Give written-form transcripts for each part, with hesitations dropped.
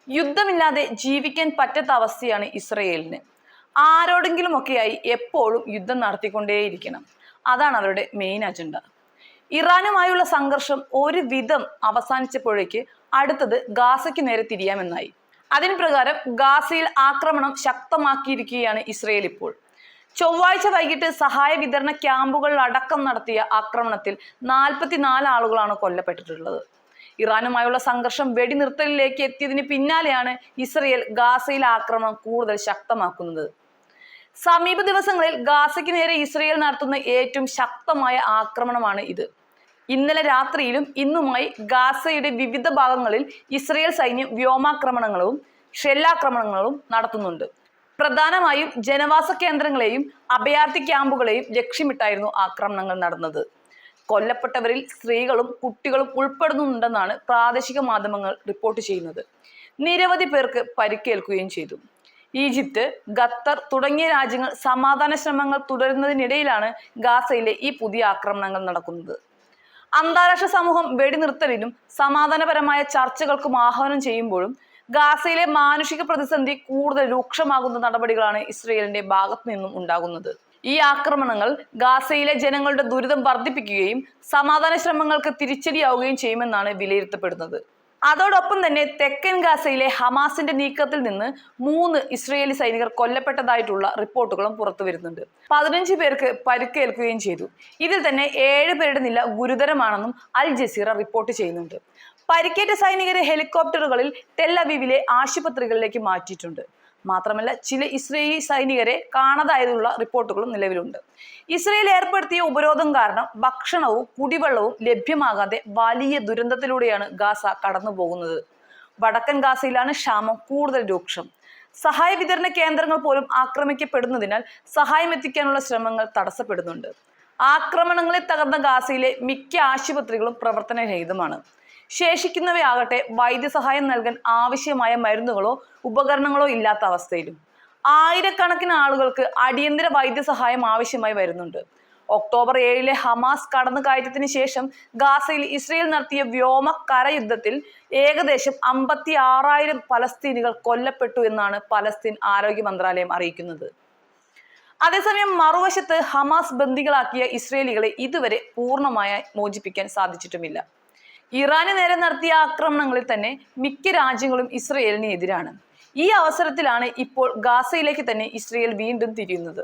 യുദ്ധമില്ലാതെ ജീവിക്കാൻ പറ്റാത്ത അവസ്ഥയാണ് ഇസ്രയേലിന്. ആരോടെങ്കിലുമൊക്കെയായി എപ്പോഴും യുദ്ധം നടത്തിക്കൊണ്ടേയിരിക്കണം. അതാണ് അവരുടെ മെയിൻ അജണ്ട. ഇറാനുമായുള്ള സംഘർഷം ഒരുവിധം അവസാനിച്ചപ്പോഴേക്ക് അടുത്തത് ഗാസയ്ക്ക് നേരെ തിരിയാമെന്നായി. അതിന് പ്രകാരം ഗാസയിൽ ആക്രമണം ശക്തമാക്കിയിരിക്കുകയാണ് ഇസ്രയേൽ ഇപ്പോൾ. ചൊവ്വാഴ്ച വൈകിട്ട് സഹായ വിതരണ ക്യാമ്പുകളിൽ അടക്കം നടത്തിയ ആക്രമണത്തിൽ 44 ആളുകളാണ് കൊല്ലപ്പെട്ടിട്ടുള്ളത്. ഇറാനുമായുള്ള സംഘർഷം വെടിനിർത്തലിലേക്ക് എത്തിയതിന് പിന്നാലെയാണ് ഇസ്രയേൽ ഗാസയിൽ ആക്രമണം കൂടുതൽ ശക്തമാക്കുന്നത്. സമീപ ദിവസങ്ങളിൽ ഗാസയ്ക്ക് നേരെ ഇസ്രയേൽ നടത്തുന്ന ഏറ്റവും ശക്തമായ ആക്രമണമാണ് ഇത്. ഇന്നലെ രാത്രിയിലും ഇന്നുമായി ഗാസയുടെ വിവിധ ഭാഗങ്ങളിൽ ഇസ്രയേൽ സൈന്യം വ്യോമാക്രമണങ്ങളും ഷെല്ലാക്രമണങ്ങളും നടത്തുന്നുണ്ട്. പ്രധാനമായും ജനവാസ കേന്ദ്രങ്ങളെയും അഭയാർത്ഥി ക്യാമ്പുകളെയും ലക്ഷ്യമിട്ടായിരുന്നു ആക്രമണങ്ങൾ നടന്നത്. കൊല്ലപ്പെട്ടവരിൽ സ്ത്രീകളും കുട്ടികളും ഉൾപ്പെടുന്നുണ്ടെന്നാണ് പ്രാദേശിക മാധ്യമങ്ങൾ റിപ്പോർട്ട് ചെയ്യുന്നത്. നിരവധി പേർക്ക് പരിക്കേൽക്കുകയും ചെയ്തു. ഈജിപ്ത്, ഖത്തർ തുടങ്ങിയ രാജ്യങ്ങൾ സമാധാന ശ്രമങ്ങൾ തുടരുന്നതിനിടയിലാണ് ഗാസയിലെ ഈ പുതിയ ആക്രമണങ്ങൾ നടക്കുന്നത്. അന്താരാഷ്ട്ര സമൂഹം വെടിനിർത്തലിനും സമാധാനപരമായ ചർച്ചകൾക്കും ആഹ്വാനം ചെയ്യുമ്പോഴും ഗാസയിലെ മാനുഷിക പ്രതിസന്ധി കൂടുതൽ രൂക്ഷമാകുന്ന നടപടികളാണ് ഇസ്രയേലിന്റെ ഭാഗത്തു നിന്നും ഉണ്ടാകുന്നത്. ഈ ആക്രമണങ്ങൾ ഗാസയിലെ ജനങ്ങളുടെ ദുരിതം വർദ്ധിപ്പിക്കുകയും സമാധാന ശ്രമങ്ങൾക്ക് തിരിച്ചടിയാവുകയും ചെയ്യുമെന്നാണ് വിലയിരുത്തപ്പെടുന്നത്. അതോടൊപ്പം തന്നെ തെക്കൻ ഗാസയിലെ ഹമാസിന്റെ നീക്കത്തിൽ നിന്ന് 3 ഇസ്രയേലി സൈനികർ കൊല്ലപ്പെട്ടതായിട്ടുള്ള റിപ്പോർട്ടുകളും പുറത്തു വരുന്നുണ്ട്. 15 പേർക്ക് പരിക്കേൽക്കുകയും ചെയ്തു. ഇതിൽ തന്നെ 7 പേരുടെ നില ഗുരുതരമാണെന്നും അൽ ജസീറ റിപ്പോർട്ട് ചെയ്യുന്നുണ്ട്. പരിക്കേറ്റ സൈനികരെ ഹെലികോപ്റ്ററുകളിൽ ടെൽ അവീവിലെ ആശുപത്രികളിലേക്ക് മാറ്റിയിട്ടുണ്ട്. മാത്രമല്ല ചില ഇസ്രയേലി സൈനികരെ കാണാതായതുള്ള റിപ്പോർട്ടുകളും നിലവിലുണ്ട്. ഇസ്രയേൽ ഏർപ്പെടുത്തിയ ഉപരോധം കാരണം ഭക്ഷണവും കുടിവെള്ളവും ലഭ്യമാകാതെ വലിയ ദുരന്തത്തിലൂടെയാണ് ഗാസ കടന്നു പോകുന്നത്. വടക്കൻ ഗാസയിലാണ് ക്ഷാമം കൂടുതൽ രൂക്ഷം. സഹായ വിതരണ കേന്ദ്രങ്ങൾ പോലും ആക്രമിക്കപ്പെടുന്നതിനാൽ സഹായം എത്തിക്കാനുള്ള ശ്രമങ്ങൾ തടസ്സപ്പെടുന്നുണ്ട്. ആക്രമണങ്ങളിൽ തകർന്ന ഗാസയിലെ മിക്ക ആശുപത്രികളും പ്രവർത്തനരഹിതമാണ്. ശേഷിക്കുന്നവയാകട്ടെ വൈദ്യസഹായം നൽകാൻ ആവശ്യമായ മരുന്നുകളോ ഉപകരണങ്ങളോ ഇല്ലാത്ത അവസ്ഥയിലും. ആയിരക്കണക്കിന് ആളുകൾക്ക് അടിയന്തര വൈദ്യസഹായം ആവശ്യമായി വരുന്നുണ്ട്. ഒക്ടോബർ 7 ഹമാസ് കടന്നുകയറ്റത്തിന് ശേഷം ഗാസയിൽ ഇസ്രയേൽ നടത്തിയ വ്യോമ കരയുദ്ധത്തിൽ ഏകദേശം 56,000 പലസ്തീനികൾ കൊല്ലപ്പെട്ടു എന്നാണ് പലസ്തീൻ ആരോഗ്യ മന്ത്രാലയം അറിയിക്കുന്നത്. അതേസമയം മറുവശത്ത് ഹമാസ് ബന്ദികളാക്കിയ ഇസ്രയേലികളെ ഇതുവരെ പൂർണ്ണമായി മോചിപ്പിക്കാൻ സാധിച്ചിട്ടുമില്ല. ഇറാന് നേരെ നടത്തിയ ആക്രമണങ്ങളിൽ തന്നെ മിക്ക രാജ്യങ്ങളും ഇസ്രയേലിന് എതിരാണ്. ഈ അവസരത്തിലാണ് ഇപ്പോൾ ഗാസയിലേക്ക് തന്നെ ഇസ്രയേൽ വീണ്ടും തിരിയുന്നത്.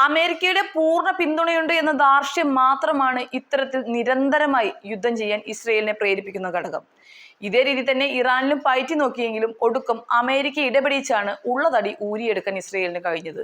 അമേരിക്കയുടെ പൂർണ്ണ പിന്തുണയുണ്ട് എന്ന ധാർഷ്ട്യം മാത്രമാണ് ഇത്തരത്തിൽ നിരന്തരമായി യുദ്ധം ചെയ്യാൻ ഇസ്രയേലിനെ പ്രേരിപ്പിക്കുന്ന ഘടകം. ഇതേ രീതി തന്നെ ഇറാനിലും പയറ്റി നോക്കിയെങ്കിലും ഒടുക്കം അമേരിക്ക ഇടപെടിച്ചാണ് ഉള്ളതടി ഊരിയെടുക്കാൻ ഇസ്രയേലിന് കഴിഞ്ഞത്.